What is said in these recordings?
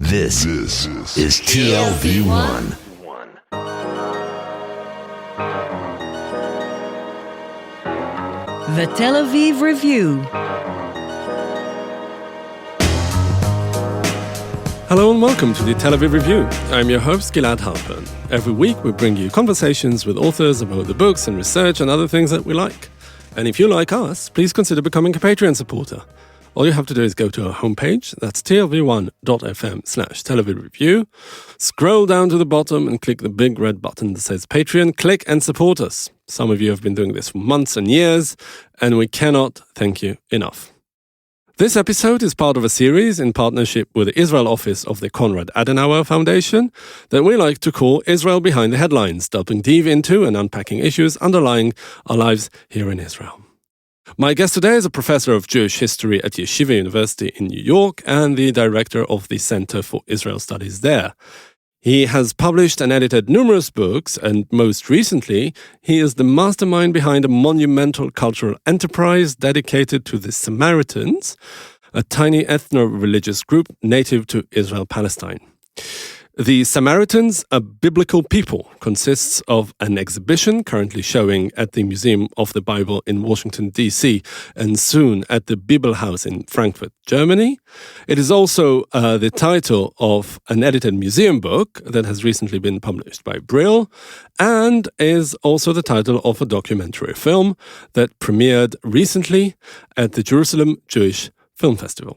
This is TLV1. The Tel Aviv Review. Hello and welcome to the Tel Aviv Review. I'm your host, Gilad Halpern. Every week we bring you conversations with authors about the books and research and other things that we like. And if you like us, please consider becoming a Patreon supporter. All you have to do is go to our homepage, that's tlv1.fm/Tel Aviv Review, scroll down to the bottom and click the big red button that says Patreon, click and support us. Some of you have been doing this for months and years, and we cannot thank you enough. This episode is part of a series in partnership with the Israel office of the Konrad Adenauer Foundation that we like to call Israel Behind the Headlines, delving deep into and unpacking issues underlying our lives here in Israel. My guest today is a professor of Jewish history at Yeshiva University in New York and the director of the Center for Israel Studies there. He has published and edited numerous books, and most recently, he is the mastermind behind a monumental cultural enterprise dedicated to the Samaritans, a tiny ethnoreligious group native to Israel and Palestine. The Samaritans, a biblical people, consists of an exhibition currently showing at the Museum of the Bible in Washington, D.C., and soon at the Bibelhaus in Frankfurt, Germany. It is also the title of an edited museum book that has recently been published by Brill, and is also the title of a documentary film that premiered recently at the Jerusalem Jewish Film Festival.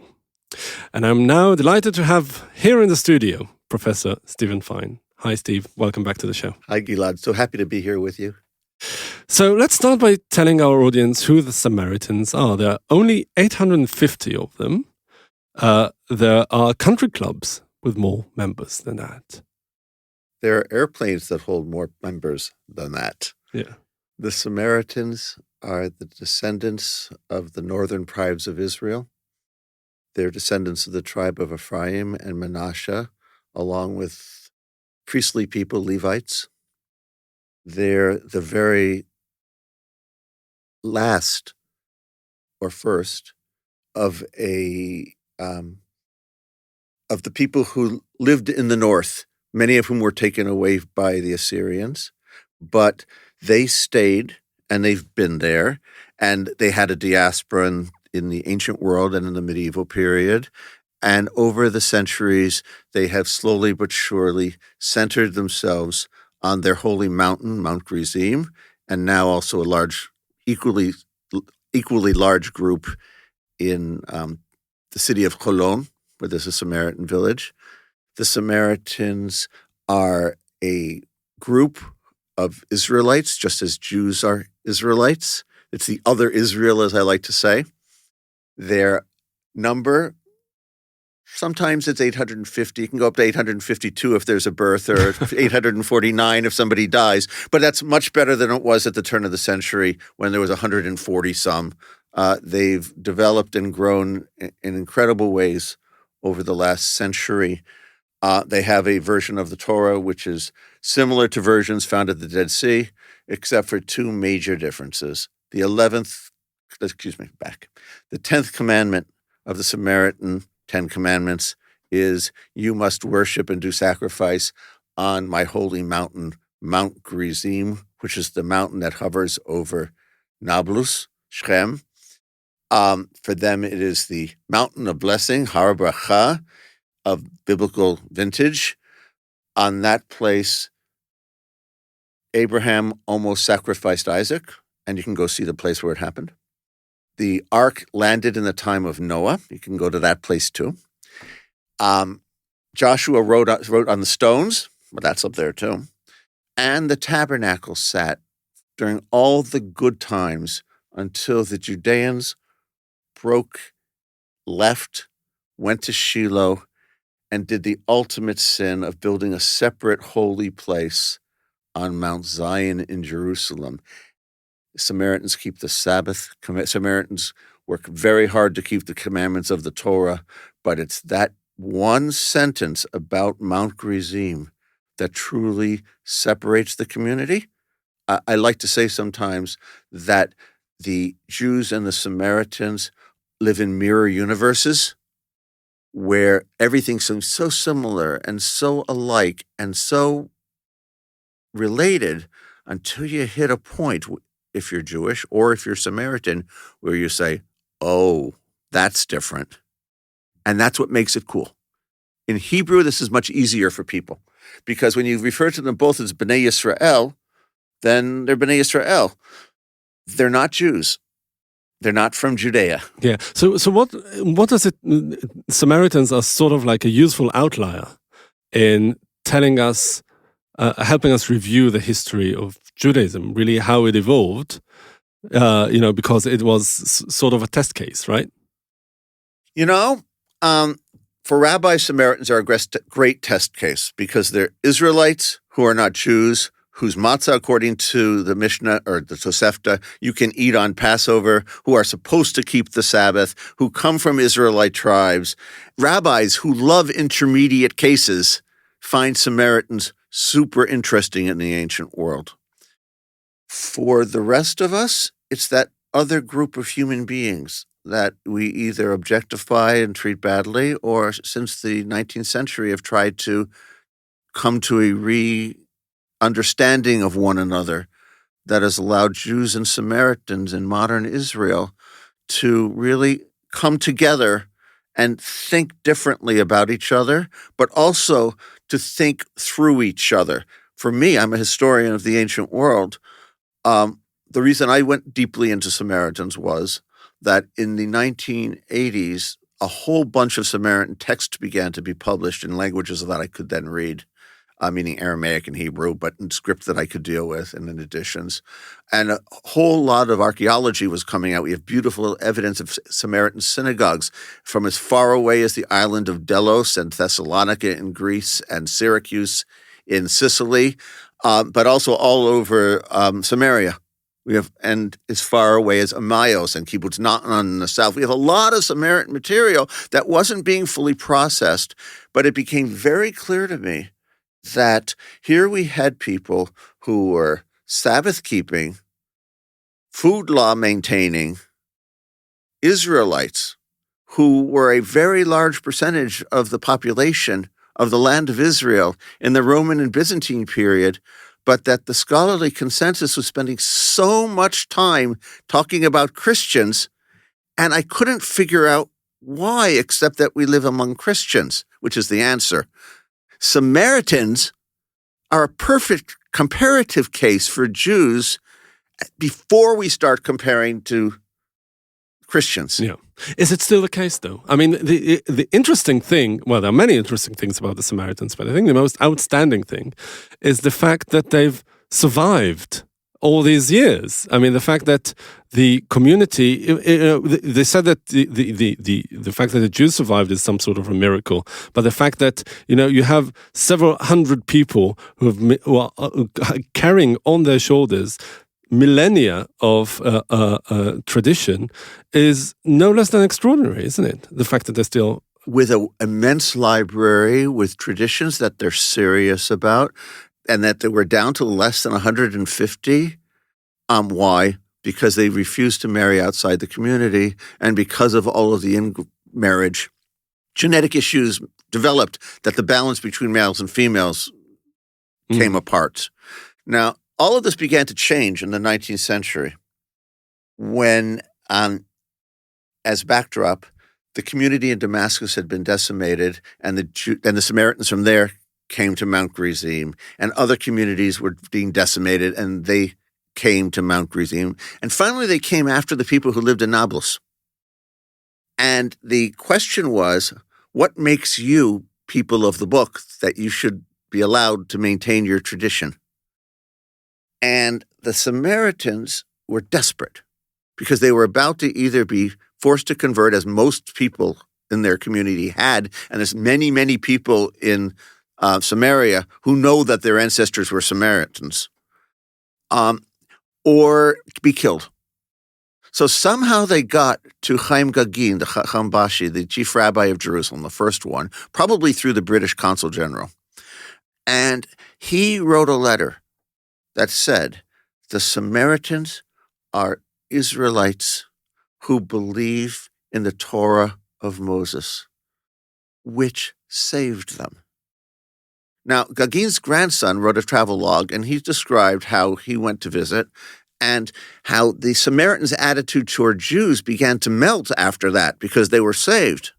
And I'm now delighted to have here in the studio Professor Stephen Fine. Hi, Steve. Welcome back to the show. Hi, Gilad. So happy to be here with you. So let's start by telling our audience who the Samaritans are. There are only 850 of them. There are country clubs with more members than that. There are airplanes that hold more members than that. Yeah. The Samaritans are the descendants of the northern tribes of Israel. They're descendants of the tribe of Ephraim and Manasseh, along with priestly people, Levites. They're the very last or first of the people who lived in the north, many of whom were taken away by the Assyrians, but they stayed and they've been there, and they had a diaspora in the ancient world and in the medieval period. And over the centuries, they have slowly but surely centered themselves on their holy mountain, Mount Gerizim, and now also a equally large group in the city of Cholon, where there's a Samaritan village. The Samaritans are a group of Israelites, just as Jews are Israelites. It's the other Israel, as I like to say. Their number, sometimes it's 850. It can go up to 852 if there's a birth, or 849 if somebody dies. But that's much better than it was at the turn of the century when there was 140 some. They've developed and grown in incredible ways over the last century. They have a version of the Torah which is similar to versions found at the Dead Sea, except for two major differences. The 10th commandment of the Samaritan 10 Commandments is, you must worship and do sacrifice on my holy mountain, Mount Gerizim, which is the mountain that hovers over Nablus, Shechem. For them, it is the mountain of blessing, Har Bracha, of biblical vintage. On that place, Abraham almost sacrificed Isaac, and you can go see the place where it happened. The ark landed in the time of Noah. You can go to that place too. Joshua wrote on the stones. Well, that's up there too. And the tabernacle sat during all the good times until the Judeans left, went to Shiloh, and did the ultimate sin of building a separate holy place on Mount Zion in Jerusalem. Samaritans keep the Sabbath. Samaritans work very hard to keep the commandments of the Torah, but it's that one sentence about Mount Gerizim that truly separates the community. I like to say sometimes that the Jews and the Samaritans live in mirror universes. where everything seems so similar and so alike and so related until you hit a point, if you're Jewish or if you're Samaritan, where you say, oh, that's different. And that's what makes it cool. In Hebrew, this is much easier for people because when you refer to them both as Bnei Yisrael, then they're Bnei Yisrael. They're not Jews. They're not from Judea. Yeah. So what does it? Samaritans are sort of like a useful outlier in telling us, helping us review the history of Judaism, really how it evolved. Because it was sort of a test case, right? For rabbis, Samaritans are a great test case because they're Israelites who are not Jews, whose matzah, according to the Mishnah or the Tosefta, you can eat on Passover, who are supposed to keep the Sabbath, who come from Israelite tribes. Rabbis who love intermediate cases find Samaritans super interesting in the ancient world. For the rest of us, it's that other group of human beings that we either objectify and treat badly or since the 19th century have tried to come to a understanding of one another that has allowed Jews and Samaritans in modern Israel to really come together and think differently about each other, but also to think through each other. For me, I'm a historian of the ancient world. The reason I went deeply into Samaritans was that in the 1980s, a whole bunch of Samaritan texts began to be published in languages that I could then read. Meaning Aramaic and Hebrew, but in script that I could deal with and in editions. And a whole lot of archaeology was coming out. We have beautiful evidence of Samaritan synagogues from as far away as the island of Delos and Thessalonica in Greece and Syracuse in Sicily, but also all over Samaria. And as far away as Emmaus and Kibbutz Natan in the south. We have a lot of Samaritan material that wasn't being fully processed, but it became very clear to me that here we had people who were Sabbath-keeping, food law maintaining Israelites who were a very large percentage of the population of the land of Israel in the Roman and Byzantine period, but that the scholarly consensus was spending so much time talking about Christians, and I couldn't figure out why, except that we live among Christians, which is the answer. Samaritans are a perfect comparative case for Jews before we start comparing to Christians. Yeah. Is it still the case, though? I mean, the interesting thing, well, there are many interesting things about the Samaritans, but I think the most outstanding thing is the fact that they've survived all these years. I mean, the fact that the community, they said that the fact that the Jews survived is some sort of a miracle, but the fact that, you have several hundred people who are carrying on their shoulders millennia of tradition is no less than extraordinary, isn't it? The fact that they're still... With an immense library, with traditions that they're serious about, and that they were down to less than 150. Why? Because they refused to marry outside the community, and because of all of the in-marriage genetic issues developed, that the balance between males and females came apart. Now, all of this began to change in the 19th century when, as backdrop, the community in Damascus had been decimated, and the Samaritans from there came to Mount Gerizim, and other communities were being decimated, and they came to Mount Gerizim. And finally, they came after the people who lived in Nablus. And the question was, what makes you people of the book that you should be allowed to maintain your tradition? And the Samaritans were desperate because they were about to either be forced to convert, as most people in their community had, and there's many, many people in Samaria who know that their ancestors were Samaritans, or be killed. So somehow they got to Chaim Gagin, the Chacham Bashi, the chief rabbi of Jerusalem, the first one, probably through the British consul general. And he wrote a letter that said, the Samaritans are Israelites who believe in the Torah of Moses. which saved them. Now, Gagin's grandson wrote a travel log, and he described how he went to visit and how the Samaritans' attitude toward Jews began to melt after that because they were saved.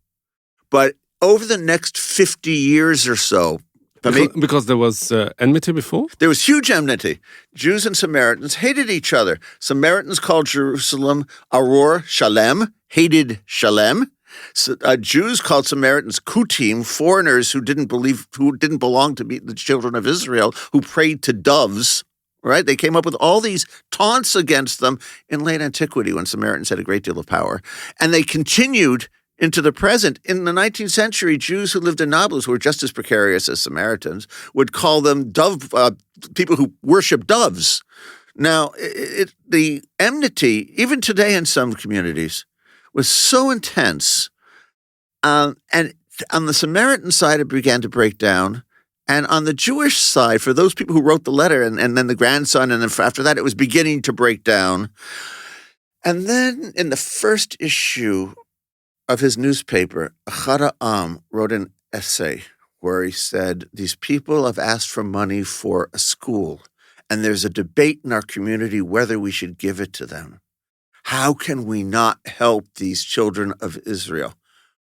But over the next 50 years or so, because there was enmity before? There was huge enmity. Jews and Samaritans hated each other. Samaritans called Jerusalem Aror Shalem, hated Shalem. So, Jews called Samaritans Kutim, foreigners who didn't belong to be the children of Israel, who prayed to doves. Right? They came up with all these taunts against them in late antiquity when Samaritans had a great deal of power. And they continued into the present. In the 19th century, Jews who lived in Nablus, who were just as precarious as Samaritans, would call them people who worship doves. Now, the enmity, even today in some communities, was so intense. And on the Samaritan side, it began to break down. And on the Jewish side, for those people who wrote the letter, and then the grandson, and then after that, it was beginning to break down. And then in the first issue of his newspaper, Achad Ha'am wrote an essay where he said, these people have asked for money for a school, and there's a debate in our community whether we should give it to them. How can we not help these children of Israel?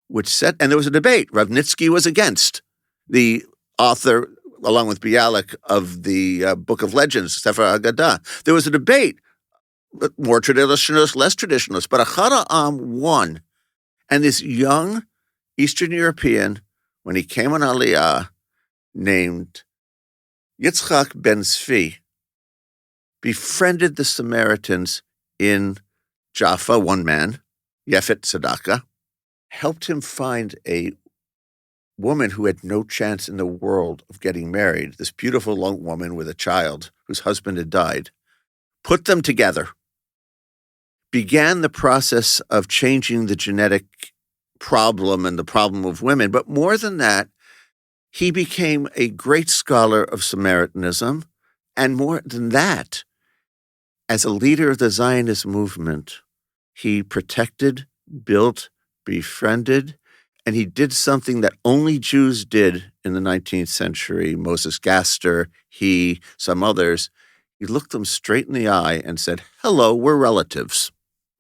And there was a debate. Rav Nitsky was against. The author, along with Bialik, of the Book of Legends, Sefer Haggadah. There was a debate, more traditionalist, less traditionalist, but Achad Ha'am won. And this young Eastern European, when he came on Aliyah, named Yitzchak Ben Zvi, befriended the Samaritans in Jaffa, one man, Yefet Tzedakah, helped him find a woman who had no chance in the world of getting married, this beautiful young woman with a child whose husband had died, put them together, began the process of changing the genetic problem and the problem of women. But more than that, he became a great scholar of Samaritanism. And more than that, as a leader of the Zionist movement, he protected, built, befriended, and he did something that only Jews did in the 19th century. Moses Gaster, he, some others. He looked them straight in the eye and said, hello, we're relatives.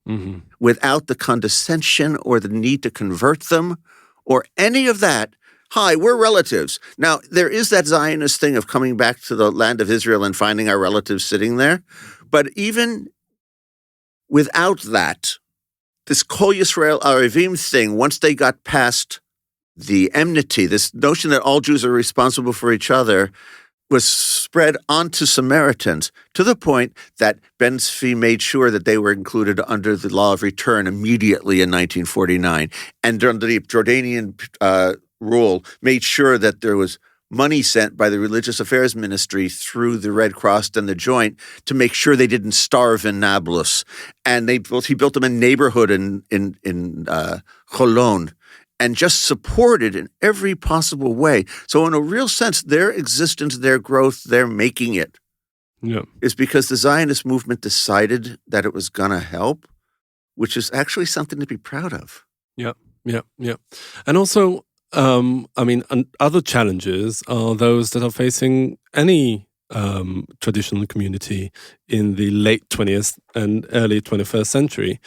Mm-hmm. Without the condescension or the need to convert them or any of that. Hi, we're relatives. Now, there is that Zionist thing of coming back to the land of Israel and finding our relatives sitting there. But even without that, this Kol Yisrael Arevim thing, once they got past the enmity, this notion that all Jews are responsible for each other, was spread onto Samaritans to the point that Ben Zvi made sure that they were included under the law of return immediately in 1949. And under the Jordanian rule, made sure that there was money sent by the Religious Affairs Ministry through the Red Cross and the Joint to make sure they didn't starve in Nablus. And he built them a neighborhood in Cholon and just supported in every possible way. So in a real sense, their existence, their growth, their making it is because the Zionist movement decided that it was going to help, which is actually something to be proud of. Yeah. And also, other challenges are those that are facing any traditional community in the late 20th and early 21st century.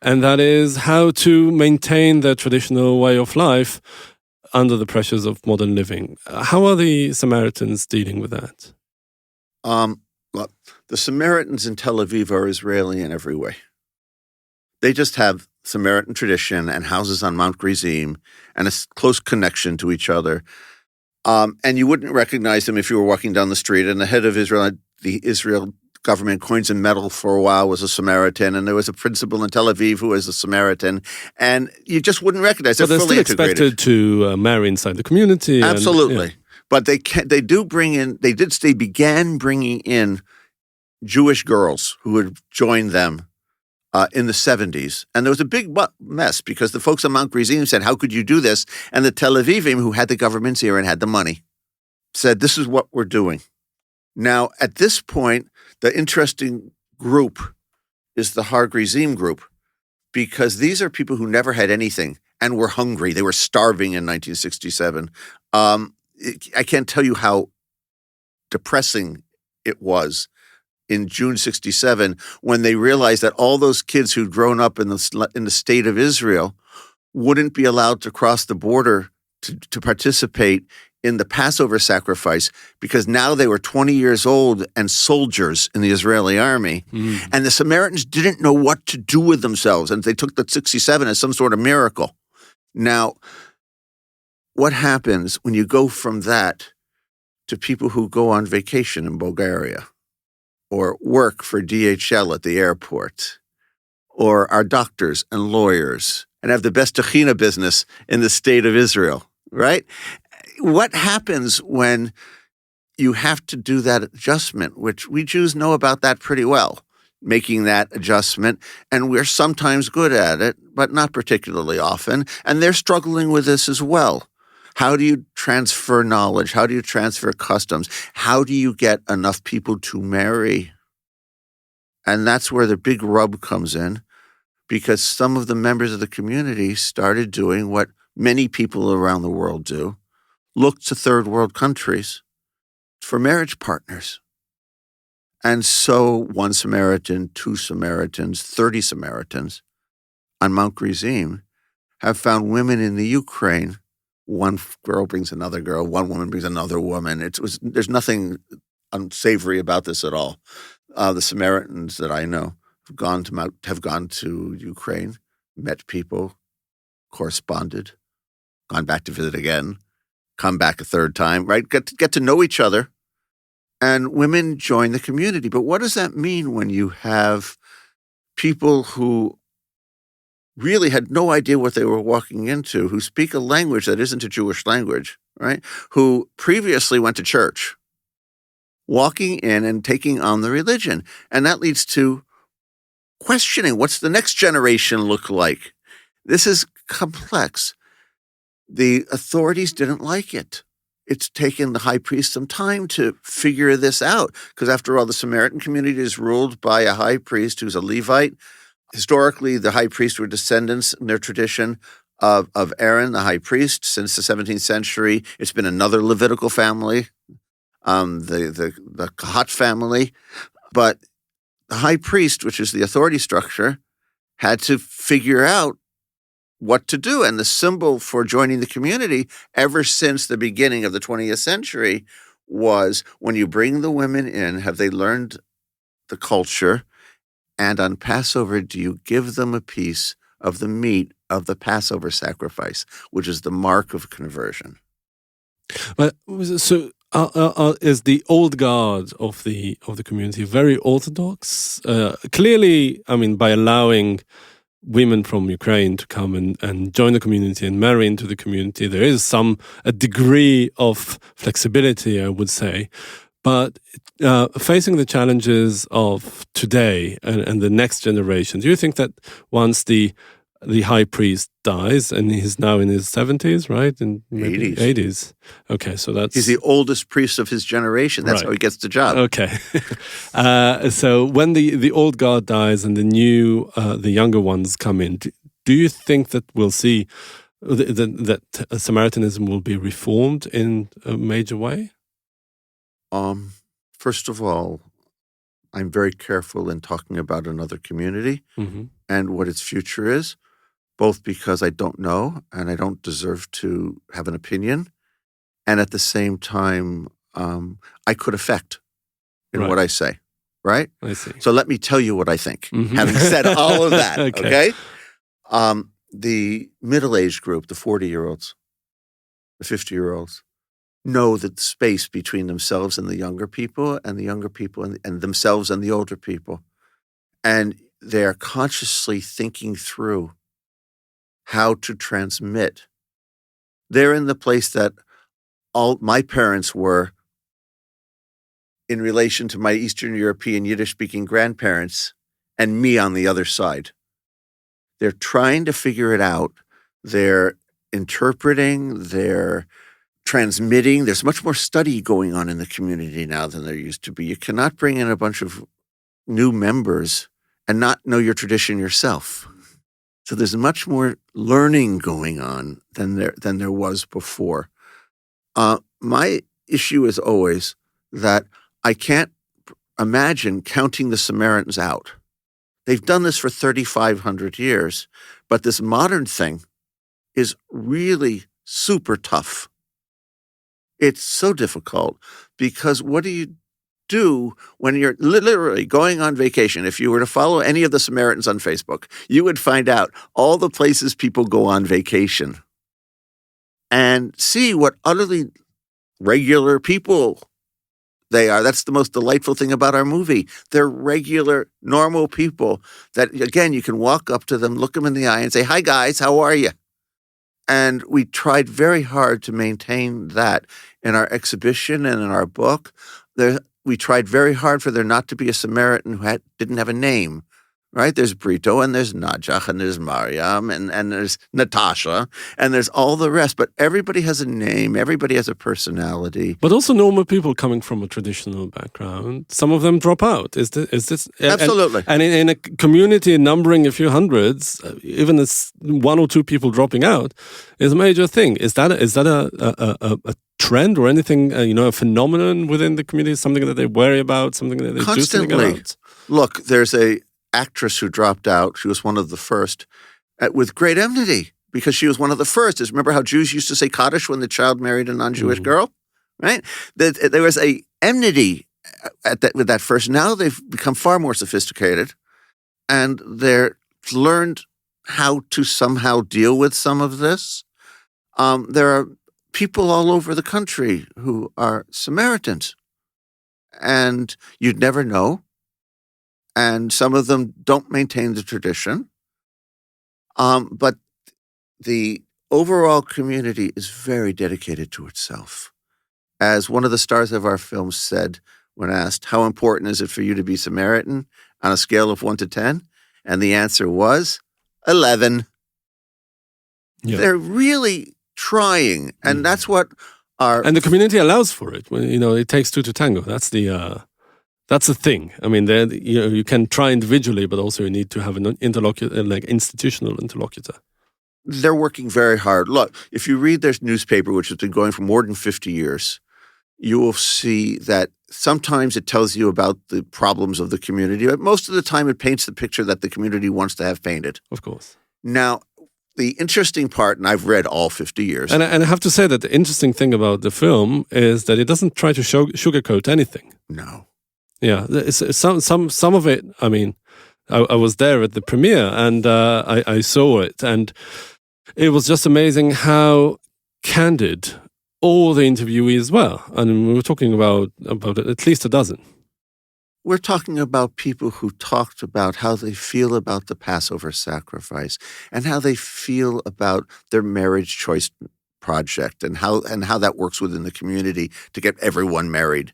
And that is how to maintain their traditional way of life under the pressures of modern living. How are the Samaritans dealing with that? Well, the Samaritans in Tel Aviv are Israeli in every way. They just have Samaritan tradition and houses on Mount Gerizim and a close connection to each other. And you wouldn't recognize them if you were walking down the street. And the head of Israel, the Israel government coins and medal for a while was a Samaritan, and there was a principal in Tel Aviv who was a Samaritan, and you just wouldn't recognize. They're fully still expected to marry inside the community. Absolutely, but they began bringing in Jewish girls who would join them in the 70s. And there was a big mess because the folks on Mount Gerizim said, how could you do this? And the Tel Avivim, who had the government's ear and had the money, said, this is what we're doing. Now, at this point, the interesting group is the Har Gerizim group, because these are people who never had anything. and were hungry. They were starving in 1967. I can't tell you how depressing it was in June 67 when they realized that all those kids who'd grown up in the state of Israel wouldn't be allowed to cross the border to participate in the Passover sacrifice because now they were 20 years old and soldiers in the Israeli army. And the Samaritans didn't know what to do with themselves, and they took the 67 as some sort of miracle. Now, what happens when you go from that to people who go on vacation in Bulgaria or work for DHL at the airport or are doctors and lawyers and have the best tahina business in the state of Israel, right? What happens when you have to do that adjustment, which we Jews know about that pretty well, making that adjustment, and we're sometimes good at it, but not particularly often, and they're struggling with this as well. How do you transfer knowledge? How do you transfer customs? How do you get enough people to marry? And that's where the big rub comes in, because some of the members of the community started doing what many people around the world do, look to third world countries for marriage partners. And so 1 Samaritan, 2 Samaritans, 30 Samaritans on Mount Gerizim have found women in the Ukraine. One girl brings another girl, one woman brings another woman. There's nothing unsavory about this at all. The Samaritans that I know have gone to Ukraine, met people, corresponded, gone back to visit again, come back a third time, right? Get to know each other, and women join the community. But what does that mean when you have people who really had no idea what they were walking into, who speak a language that isn't a Jewish language, right? Who previously went to church, walking in and taking on the religion. And that leads to questioning, what's the next generation look like? This is complex. The authorities didn't like it. It's taken the high priest some time to figure this out, because after all, the Samaritan community is ruled by a high priest who's a Levite. Historically, the high priests were descendants in their tradition of Aaron, the high priest. Since the 17th century, it's been another Levitical family, the Kahat family. But the high priest, which is the authority structure, had to figure out what to do. And the symbol for joining the community ever since the beginning of the 20th century was, when you bring the women in, have they learned the culture? And on Passover, do you give them a piece of the meat of the Passover sacrifice, which is the mark of conversion? But so is the old guard of the community very orthodox? Clearly, I mean, by allowing women from Ukraine to come and join the community and marry into the community, there is a degree of flexibility, I would say. But facing the challenges of today and the next generation, do you think that once the high priest dies, and he's now in his 70s, right? In maybe 80s. Okay, so he's the oldest priest of his generation. That's right. How he gets the job. Okay. So when the old guard dies and the younger ones come in, do you think that we'll see that Samaritanism will be reformed in a major way? First of all, I'm very careful in talking about another community and what its future is, both because I don't know and I don't deserve to have an opinion, and at the same time, I could affect in what I say, right? I see. So let me tell you what I think, having said all of that, okay? The middle-aged group, the 40-year-olds, the 50-year-olds, know the space between themselves and the younger people and themselves and the older people. And they're consciously thinking through how to transmit. They're in the place that all my parents were in relation to my Eastern European Yiddish-speaking grandparents and me on the other side. They're trying to figure it out. They're interpreting, they're transmitting. There's much more study going on in the community now than there used to be. You cannot bring in a bunch of new members and not know your tradition yourself. So there's much more learning going on than there was before. My issue is always that I can't imagine counting the Samaritans out. They've done this for 3,500 years, but this modern thing is really super tough. It's so difficult because what do you do when you're literally going on vacation? If you were to follow any of the Samaritans on Facebook, you would find out all the places people go on vacation and see what utterly regular people they are. That's the most delightful thing about our movie. They're regular, normal people that, again, you can walk up to them, look them in the eye and say, "Hi, guys, how are you?" And we tried very hard to maintain that in our exhibition and in our book. We tried very hard for there not to be a Samaritan who didn't have a name, right? There's Brito, and there's Najah, and there's Mariam, and there's Natasha, and there's all the rest. But everybody has a name. Everybody has a personality. But also normal people coming from a traditional background. Some of them drop out. Is this Absolutely. And in a community numbering a few hundreds, even as one or two people dropping out is a major thing. Is that a trend or anything? A phenomenon within the community? Something that they worry about? Something that they do something about? Look, there's a actress who dropped out. She was one of the first, with great enmity, because she was one of the first. Remember how Jews used to say Kaddish when the child married a non-Jewish girl, right? There was a enmity with that first. Now they've become far more sophisticated, and they're learned how to somehow deal with some of this. There are people all over the country who are Samaritans, and you'd never know. And some of them don't maintain the tradition. But the overall community is very dedicated to itself. As one of the stars of our film said when asked, "How important is it for you to be Samaritan on a scale of 1 to 10? And the answer was 11. Yeah. They're really trying. And that's what And the community allows for it. It takes two to tango. That's the thing. I mean, you can try individually, but also you need to have an interlocutor, like institutional interlocutor. They're working very hard. Look, if you read their newspaper, which has been going for more than 50 years, you will see that sometimes it tells you about the problems of the community, but most of the time it paints the picture that the community wants to have painted. Of course. Now, the interesting part, and I've read all 50 years. And I have to say that the interesting thing about the film is that it doesn't try to sugarcoat anything. No. Yeah, some of it. I mean, I was there at the premiere and I saw it, and it was just amazing how candid all the interviewees were. And we were talking about at least a dozen. We're talking about people who talked about how they feel about the Passover sacrifice and how they feel about their marriage choice project and how that works within the community to get everyone married.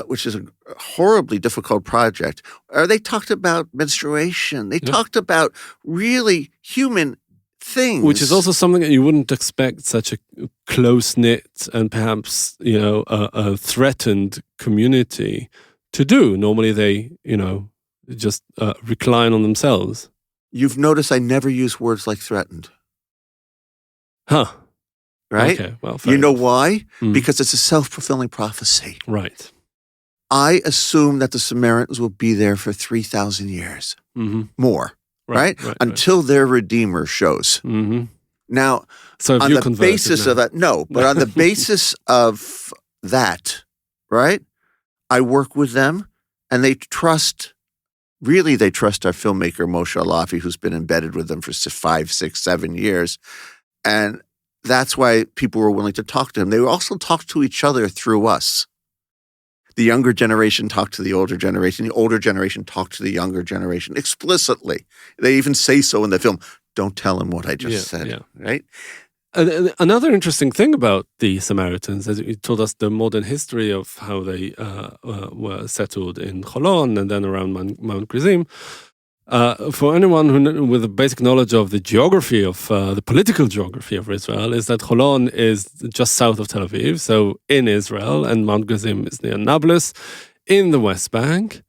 Which is a horribly difficult project. They talked about menstruation. They talked about really human things. Which is also something that you wouldn't expect such a close-knit and perhaps, a threatened community to do. Normally they, just recline on themselves. You've noticed I never use words like threatened. Huh. Right? Okay, well, you know enough. why? Because it's a self-fulfilling prophecy. Right. I assume that the Samaritans will be there for 3,000 years. More. Right? Until their Redeemer shows. Now, so on the basis of that, but on the basis of that, right? I work with them, and they trust our filmmaker, Moshe Alafi, who's been embedded with them for 5, 6, 7 years. And that's why people were willing to talk to him. They also talked to each other through us. The younger generation talked to the older generation. The older generation talked to the younger generation explicitly. They even say so in the film. Don't tell him what I just said, right? Another interesting thing about the Samaritans, as you told us the modern history of how they were settled in Holon and then around Mount Gerizim. For anyone with a basic knowledge of the geography of the political geography of Israel, is that Holon is just south of Tel Aviv, so in Israel, and Mount Gerizim is near Nablus in the West Bank.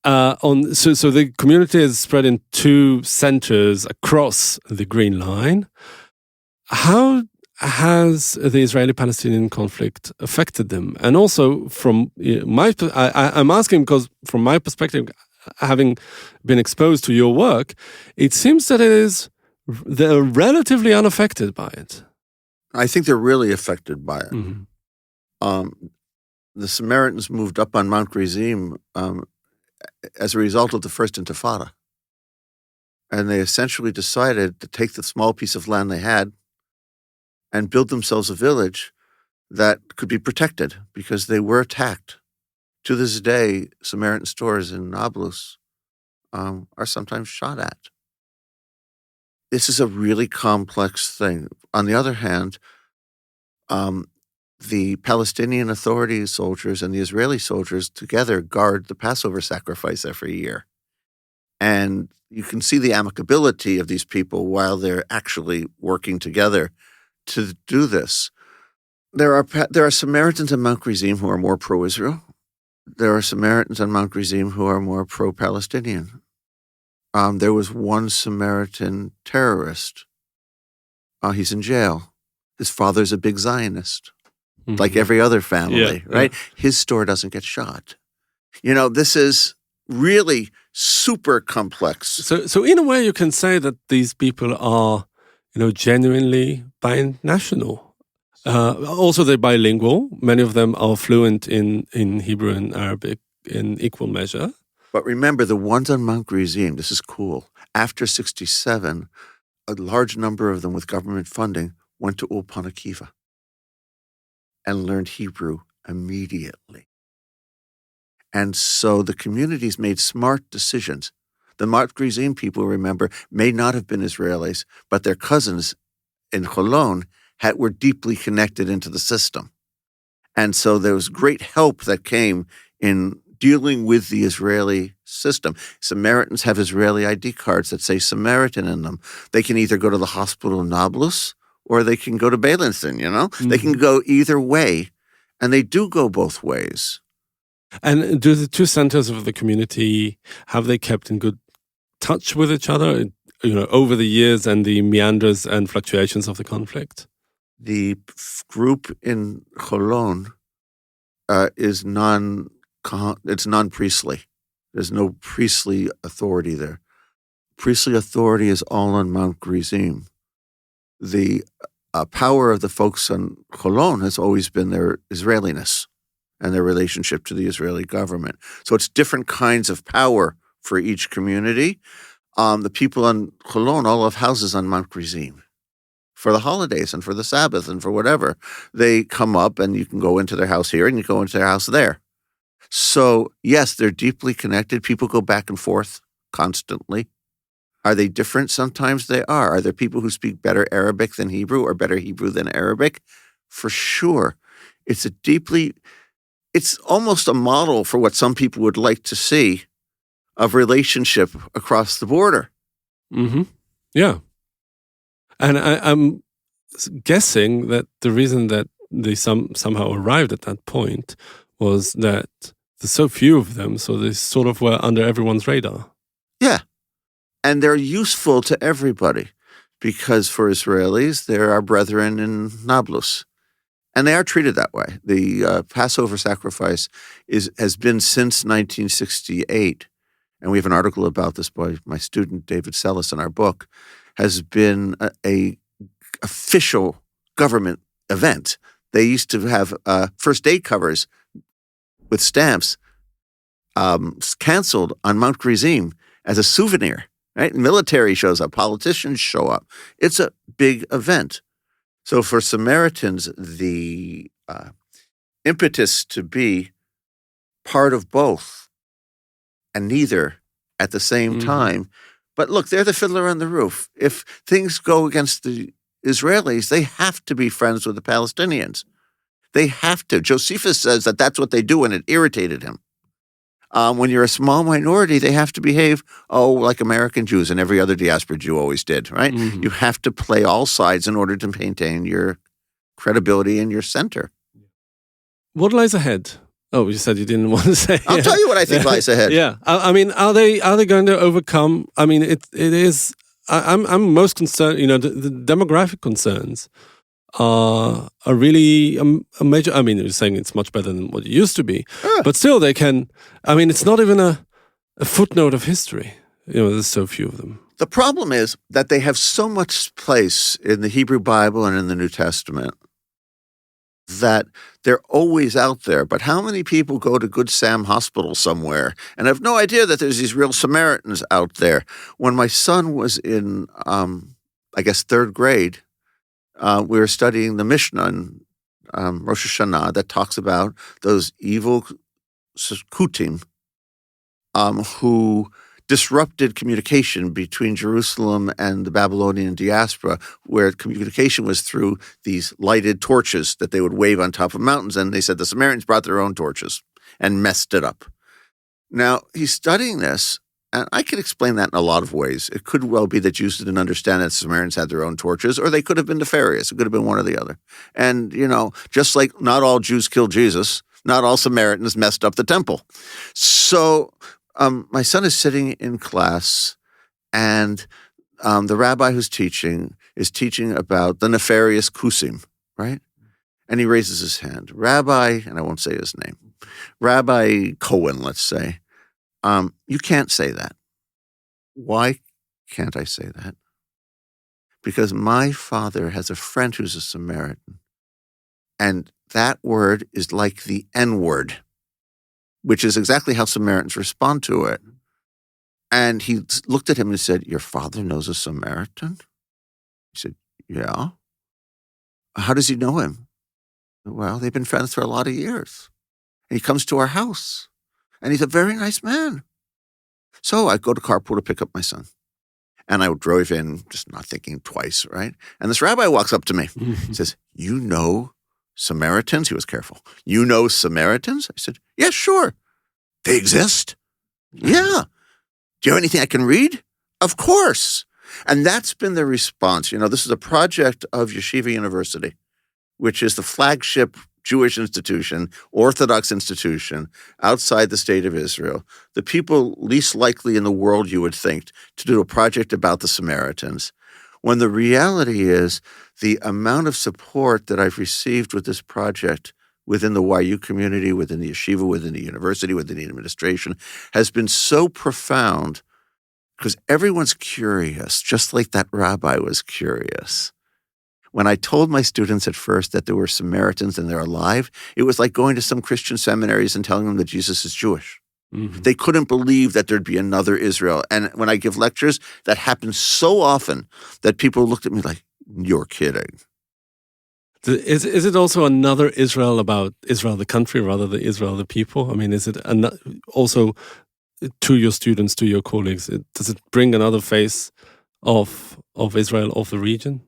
So the community is spread in two centers across the Green Line. How has the Israeli-Palestinian conflict affected them? And also, from I'm asking because from my perspective, having been exposed to your work, it seems that they're relatively unaffected by it. I think they're really affected by it. Mm-hmm. The Samaritans moved up on Mount Gerizim as a result of the First Intifada. And they essentially decided to take the small piece of land they had and build themselves a village that could be protected because they were attacked. To this day, Samaritan stores in Nablus are sometimes shot at. This is a really complex thing. On the other hand, the Palestinian Authority soldiers and the Israeli soldiers together guard the Passover sacrifice every year. And you can see the amicability of these people while they're actually working together to do this. There are Samaritans on Mount Gerizim who are more pro-Israel. There are Samaritans on Mount Gerizim who are more pro-Palestinian. There was one Samaritan terrorist. He's in jail. His father's a big Zionist, like every other family, right? Yeah. His store doesn't get shot. This is really super complex. So in a way, you can say that these people are, genuinely binational. Also, they're bilingual. Many of them are fluent in Hebrew and Arabic in equal measure. But remember, the ones on Mount Gerizim, this is cool. After 1967, a large number of them with government funding went to Ulpan Akiva and learned Hebrew immediately. And so the communities made smart decisions. The Mount Gerizim people, remember, may not have been Israelis, but their cousins in Holon were deeply connected into the system. And so there was great help that came in dealing with the Israeli system. Samaritans have Israeli ID cards that say Samaritan in them. They can either go to the hospital in Nablus or they can go to Beilinson, Mm-hmm. They can go either way, and they do go both ways. And do the two centers of the community, have they kept in good touch with each other, over the years and the meanders and fluctuations of the conflict? The group in Holon is non-priestly. There's no priestly authority there. Priestly authority is all on Mount Gerizim. The power of the folks on Holon has always been their Israeliness and their relationship to the Israeli government. So it's different kinds of power for each community. The people on Holon all have houses on Mount Gerizim. For the holidays and for the Sabbath and for whatever. They come up and you can go into their house here and you go into their house there. So, yes, they're deeply connected. People go back and forth constantly. Are they different? Sometimes they are. Are there people who speak better Arabic than Hebrew or better Hebrew than Arabic? For sure. It's almost a model for what some people would like to see of relationship across the border. Mm-hmm. Yeah. And I'm guessing that the reason that they somehow arrived at that point was that there's so few of them, so they sort of were under everyone's radar. Yeah. And they're useful to everybody because for Israelis, they're our brethren in Nablus. And they are treated that way. The Passover sacrifice has been since 1968, and we have an article about this by my student David Sellis in our book, has been a official government event. They used to have first aid covers with stamps canceled on Mount Gerizim as a souvenir, right? Military shows up, politicians show up. It's a big event. So for Samaritans, the impetus to be part of both and neither at the same time. But look, they're the fiddler on the roof. If things go against the Israelis, they have to be friends with the Palestinians. They have to. Josephus says that that's what they do, and it irritated him. When you're a small minority, they have to behave, like American Jews and every other diaspora Jew always did, right? Mm-hmm. You have to play all sides in order to maintain your credibility in your center. What lies ahead Oh, you said you didn't want to say. I'll tell you what I think lies ahead. Yeah, I mean, are they going to overcome? I mean, it is. I'm most concerned. The demographic concerns are really a major. I mean, you're saying it's much better than what it used to be, but still, they can. I mean, it's not even a footnote of history. There's so few of them. The problem is that they have so much place in the Hebrew Bible and in the New Testament that they're always out there. But how many people go to Good Sam Hospital somewhere and have no idea that there's these real Samaritans out there? When my son was in, I guess, third grade, we were studying the Mishnah in Rosh Hashanah that talks about those evil Kutim who disrupted communication between Jerusalem and the Babylonian diaspora, where communication was through these lighted torches that they would wave on top of mountains. And they said the Samaritans brought their own torches and messed it up. Now, he's studying this, and I can explain that in a lot of ways. It could well be that Jews didn't understand that Samaritans had their own torches, or they could have been nefarious. It could have been one or the other. And, just like not all Jews killed Jesus, not all Samaritans messed up the temple. So my son is sitting in class, and the rabbi who's teaching is teaching about the nefarious Kusim, right? And he raises his hand. Rabbi, and I won't say his name, Rabbi Cohen, let's say, you can't say that. Why can't I say that? Because my father has a friend who's a Samaritan, and that word is like the N-word, which is exactly how Samaritans respond to it. And he looked at him and said, "Your father knows a Samaritan?" He said, "Yeah." "How does he know him?" "Well, they've been friends for a lot of years. And he comes to our house. And he's a very nice man." So I go to carpool to pick up my son. And I drove in, just not thinking twice, right? And this rabbi walks up to me. He says, "You know Samaritans?" He was careful. "You know Samaritans?" I said, "Yes, sure." "They exist?" "Yeah." "Do you have anything I can read?" "Of course." And that's been the response. This is a project of Yeshiva University, which is the flagship Jewish institution, Orthodox institution outside the state of Israel. The people least likely in the world, you would think, to do a project about the Samaritans, when the reality is the amount of support that I've received with this project within the YU community, within the yeshiva, within the university, within the administration, has been so profound because everyone's curious, just like that rabbi was curious. When I told my students at first that there were Samaritans and they're alive, it was like going to some Christian seminaries and telling them that Jesus is Jewish. Mm-hmm. They couldn't believe that there'd be another Israel. And when I give lectures, that happens so often that people looked at me like, "You're kidding." Is it also another Israel about Israel the country rather than Israel the people? I mean, is it also to your students, to your colleagues, does it bring another face of Israel, of the region?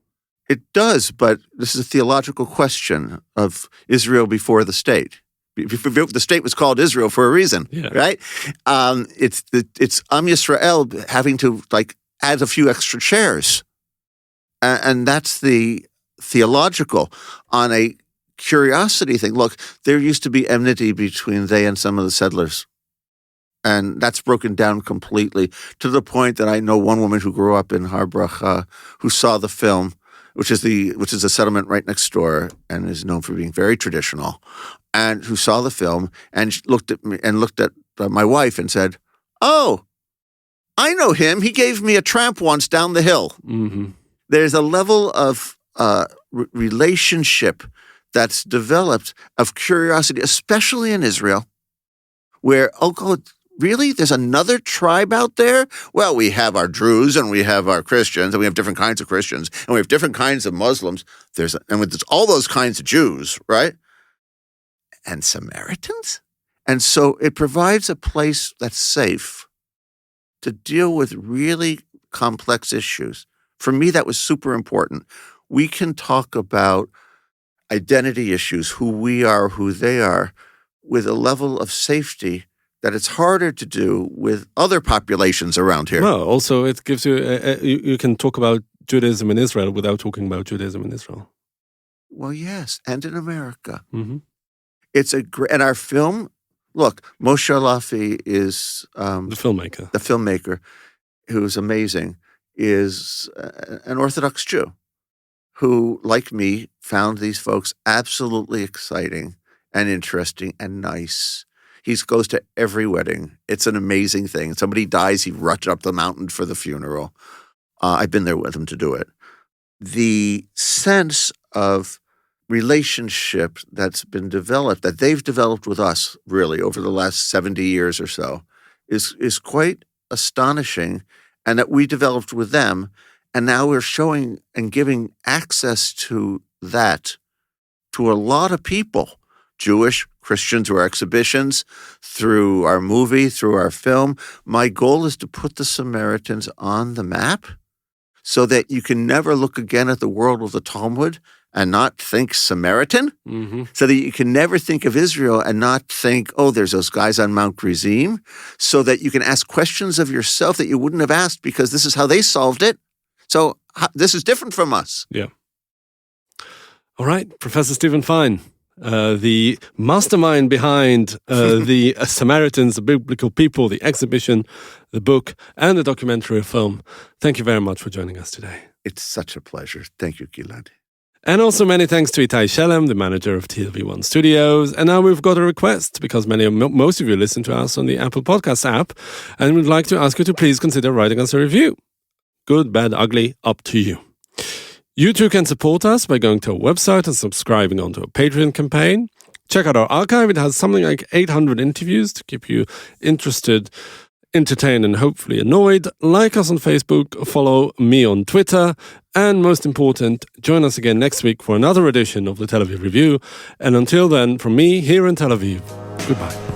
It does, but this is a theological question of Israel before the state. The state was called Israel for a reason, right? It's Am Yisrael having to add a few extra chairs, and that's the theological. On a curiosity thing, look, there used to be enmity between they and some of the settlers, and that's broken down completely to the point that I know one woman who grew up in Har Bracha who saw the film, which is a settlement right next door and is known for being very traditional, and who saw the film and looked at me and looked at my wife and said, "Oh, I know him. He gave me a tramp once down the hill." Mm-hmm. There's a level of relationship that's developed of curiosity, especially in Israel, where, oh God, really? There's another tribe out there? Well, we have our Druze and we have our Christians and we have different kinds of Christians and we have different kinds of Muslims. There's all those kinds of Jews, right? And Samaritans? And so it provides a place that's safe to deal with really complex issues. For me, that was super important. We can talk about identity issues, who we are, who they are, with a level of safety that it's harder to do with other populations around here. Well, also it gives you, you can talk about Judaism in Israel without talking about Judaism in Israel. Well, yes, and in America. Mm-hmm. It's a great, and our film, look, Moshe Lafi is The filmmaker. the filmmaker, who's amazing, is an Orthodox Jew who, like me, found these folks absolutely exciting and interesting and nice. He goes to every wedding. It's an amazing thing. Somebody dies, he rushes up the mountain for the funeral. I've been there with him to do it. The sense of relationship that's been developed, that they've developed with us really over the last 70 years or so, is quite astonishing, and that we developed with them, and now we're showing and giving access to that to a lot of people, Jewish, Christian, through our exhibitions, through our movie, through our film. My goal is to put the Samaritans on the map so that you can never look again at the world of the Talmud and not think Samaritan, so that you can never think of Israel and not think, oh, there's those guys on Mount Gerizim, so that you can ask questions of yourself that you wouldn't have asked because this is how they solved it. So this is different from us. Yeah. All right, Professor Stephen Fine, the mastermind behind the Samaritans, the biblical people, the exhibition, the book, and the documentary film. Thank you very much for joining us today. It's such a pleasure. Thank you, Gilad. And also many thanks to Itai Shelem, the manager of TLV1 Studios. And now we've got a request, because most of you listen to us on the Apple Podcast app, and we'd like to ask you to please consider writing us a review. Good, bad, ugly, up to you. You too can support us by going to our website and subscribing onto our Patreon campaign. Check out our archive. It has something like 800 interviews to keep you interested, entertained, and hopefully annoyed. Like us on Facebook, follow me on Twitter, and most important, join us again next week for another edition of the Tel Aviv Review. And until then, from me here in Tel Aviv, goodbye.